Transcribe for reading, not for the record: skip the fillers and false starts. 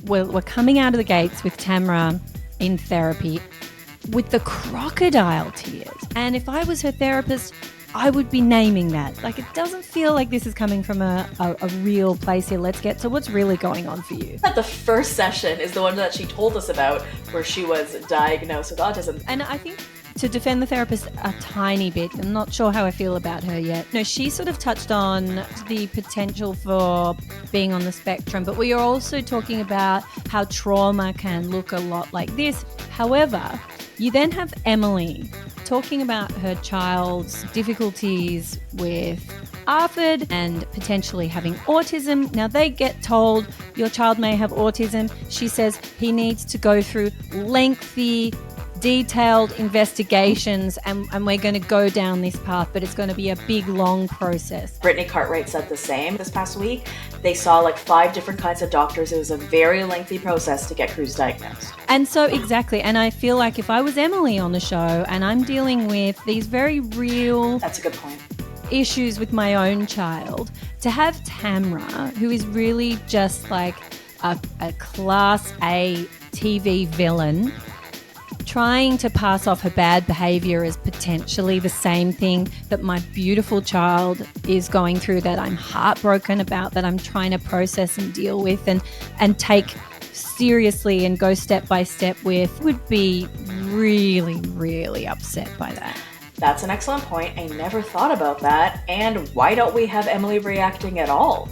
we're coming out of the gates with Tamra in therapy with the crocodile tears. And if I was her therapist, I would be naming that. Like, it doesn't feel like this is coming from a real place here. Let's get to what's really going on for you. The first session is the one that she told us about, where she was diagnosed with autism. And I think, to defend the therapist a tiny bit, I'm not sure how I feel about her yet. No, she sort of touched on the potential for being on the spectrum, but we are also talking about how trauma can look a lot like this. However, you then have Emily talking about her child's difficulties with ARFID and potentially having autism. Now, they get told your child may have autism. She says he needs to go through lengthy, detailed investigations, and we're going to go down this path, but it's going to be a big, long process. Brittany Cartwright said the same this past week. They saw like 5 different kinds of doctors. It was a very lengthy process to get Cruz diagnosed. And so, exactly. And I feel like if I was Emily on the show and I'm dealing with these very real... That's a good point. ...issues with my own child, to have Tamra, who is really just like a class A TV villain, trying to pass off her bad behavior as potentially the same thing that my beautiful child is going through, that I'm heartbroken about, that I'm trying to process and deal with and take seriously and go step by step with, would be really, really upset by that. That's an excellent point. I never thought about that. And why don't we have Emily reacting at all?